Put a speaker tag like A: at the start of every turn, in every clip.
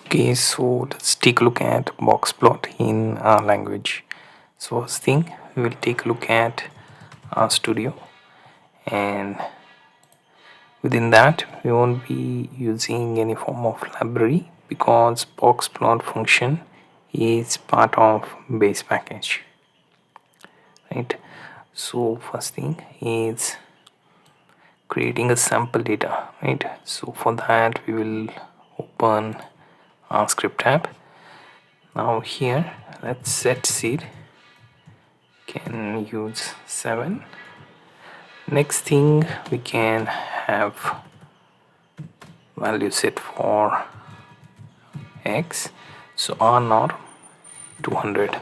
A: Okay, so let's take a look at box plot in our language. So first thing, we will take a look at our studio, and within that we won't be using any form of library because box plot function is part of base package, right? So first thing is creating a sample data, right? So for that we will open our script tab. Now here let's set seed, can use 7. Next thing, we can have value set for x, so r norm 200,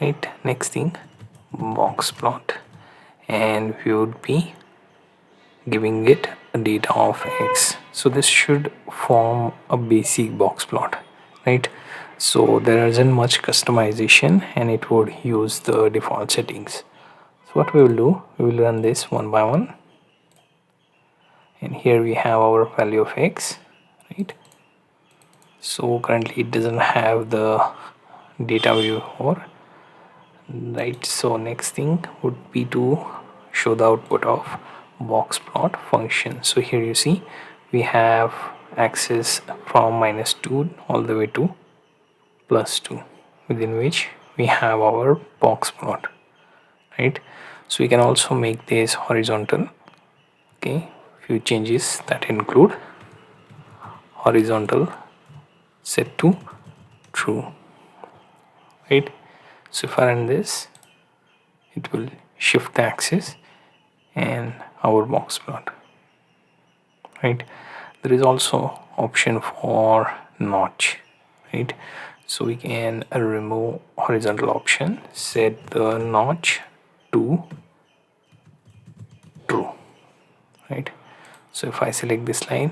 A: right? Next thing, box plot, and we would be giving it a data of x, so this should form a basic box plot, right? So there isn't much customization and it would use the default settings. So what we will do, we will run this one by one, and here we have our value of x, right? So currently it doesn't have the data view or right. So next thing would be to show the output of box plot function. So here you see we have axis from -2 all the way to +2, within which we have our box plot, right? So we can also make this horizontal. Okay, few changes that include horizontal set to true, right? So if I run this, it will shift the axis and our box plot, right? There is also option for notch, right? So we can remove horizontal option, set the notch to true, right? So if I select this line,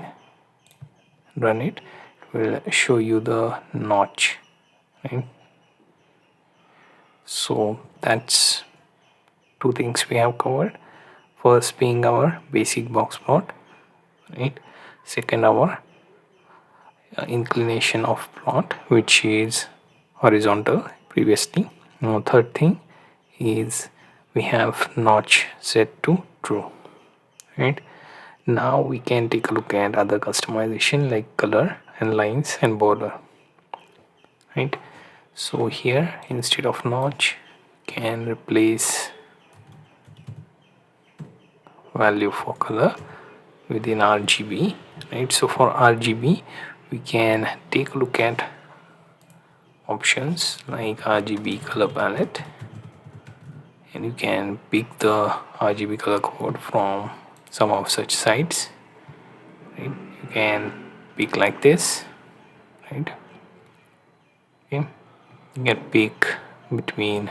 A: run it, it will show you the notch, right? So that's two things we have covered. First being our basic box plot, right? Second, our inclination of plot, which is horizontal previously. Now third thing is we have notch set to true, right? Now we can take a look at other customization like color and lines and border, right? So here instead of notch, can replace value for color within RGB, right? So for RGB we can take a look at options like RGB color palette, and you can pick the RGB color code from some of such sites, right? You can pick like this, right? Okay, you can pick between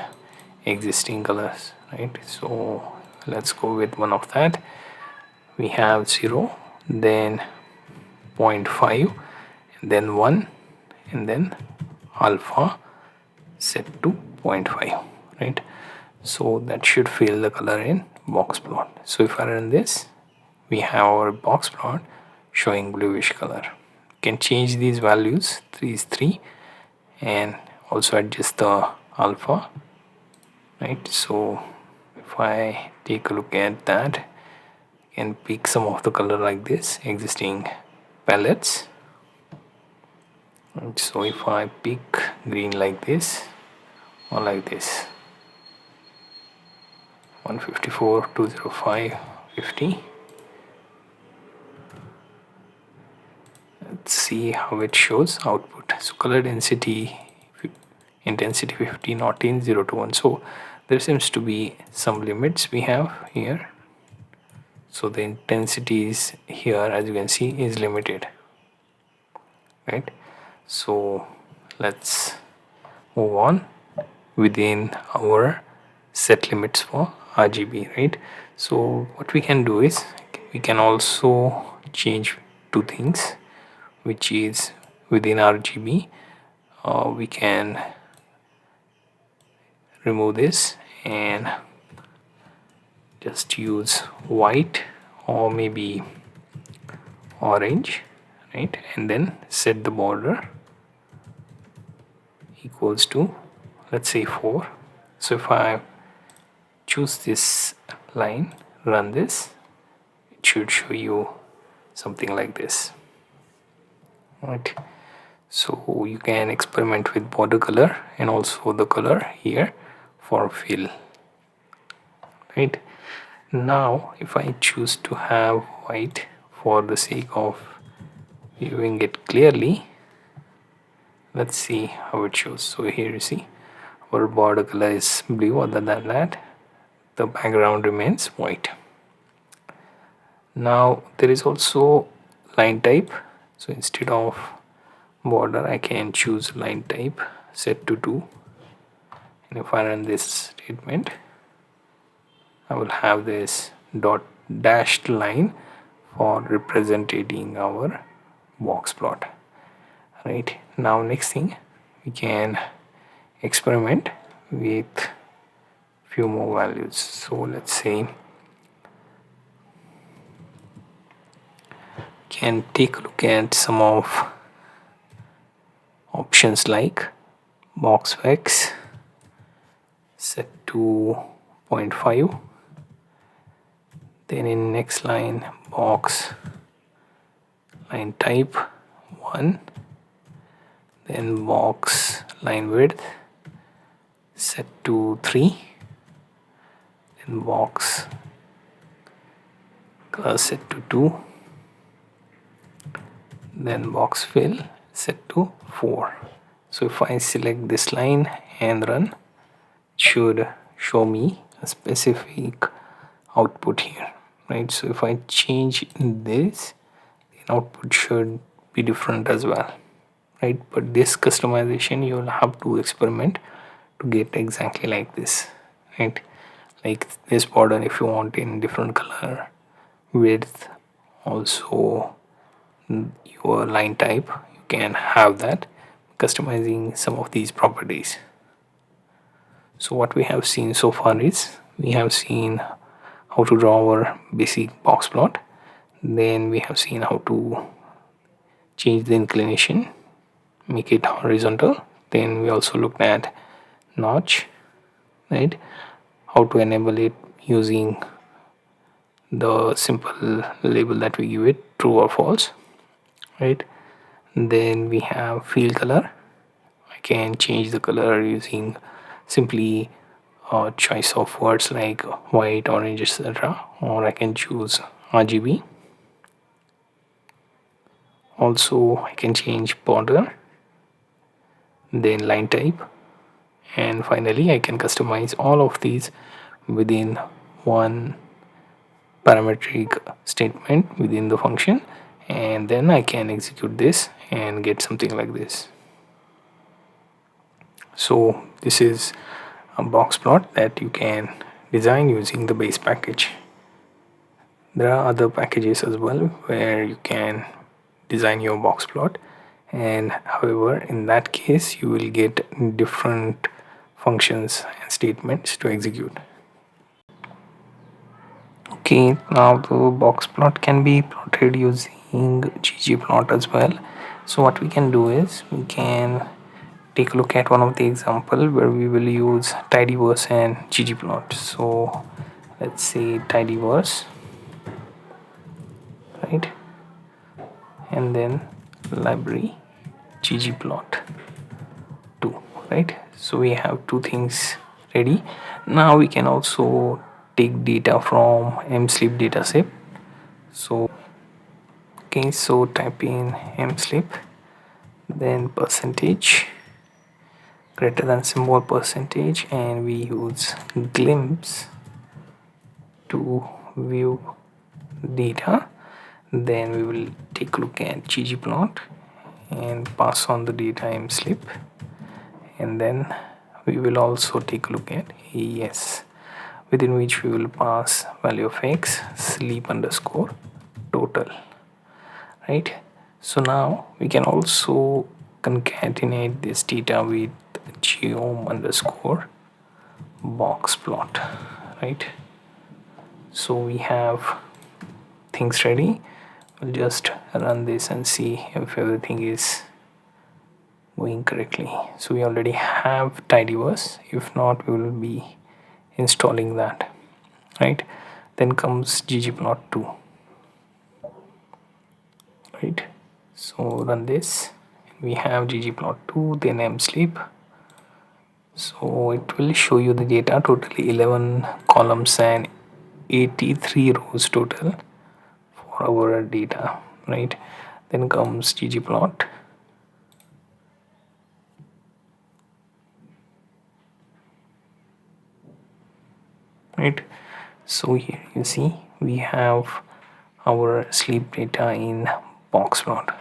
A: existing colors, right? So let's go with one of that. We have 0, then 0.5, and then 1, and then alpha set to 0.5, right? So that should fill the color in box plot. So if I run this, we have our box plot showing bluish color. You can change these values, 3 is 3, and also adjust the alpha, right? So if I take a look at that, you can pick some of the color like this existing palettes. And so if I pick green like this or like this, 154, 205, 50. Let's see how it shows output. So color density, intensity 50, not in 0 to 1. So there seems to be some limits we have here. So the intensity is here, as you can see, is limited, right? So let's move on within our set limits for RGB, right? So what we can do is we can also change two things, which is within RGB we can remove this and just use white or maybe orange, right? And then set the border equals to, let's say, 4. So if I choose this line, run this, it should show you something like this, right? So you can experiment with border color and also the color here for fill, right? Now if I choose to have white for the sake of viewing it clearly, let's see how it shows. So here you see our border color is blue. Other than that, the background remains white. Now there is also line type. So instead of border, I can choose line type, set to 2, and if I run this statement, I will have this dot dashed line for representing our box plot. Right, now next thing, we can experiment with few more values. So let's say can take a look at some of options like box x set to 0.5, then in next line box line type 1, then box line width set to 3, then box color set to 2, then box fill set to 4. So if I select this line and run, it should show me a specific output here, right? So if I change this, the output should be different as well, right? But this customization you'll have to experiment to get exactly like this, right? Like this border, if you want in different color, width, also your line type, you can have that, customizing some of these properties. So what we have seen so far is we have seen how to draw our basic box plot, then we have seen how to change the inclination, make it horizontal, then we also looked at notch, right? How to enable it using the simple label that we give it, true or false, right? Then we have field color. I can change the color using simply a choice of words like white, orange, etc., or I can choose RGB. Also I can change border, then line type, and finally I can customize all of these within one parametric statement within the function, and then I can execute this and get something like this. So this is a box plot that you can design using the base package. There are other packages as well where you can design your box plot, and however in that case you will get different functions and statements to execute. Okay, now the box plot can be plotted using ggplot as well. So what we can do is we can take a look at one of the example where we will use tidyverse and ggplot. So let's say tidyverse, right, and then library ggplot 2, right? So we have two things ready. Now we can also take data from mslib dataset. So okay, so type in mslib, then percentage greater than symbol percentage, and we use glimpse to view data. Then we will take a look at ggplot and pass on the data mslib, and then we will also take a look at AES, within which we will pass value of x sleep underscore total, right? So now we can also concatenate this data with geom underscore box plot, right? So we have things ready. We'll just run this and see if everything is going correctly. So we already have tidyverse. If not, we will be installing that, right? Then comes ggplot2, right? So run this. We have ggplot2, then msleep. So it will show you the data, totally 11 columns and 83 rows total for our data, right? Then comes ggplot, right? So here you see we have our sleep data in box plot.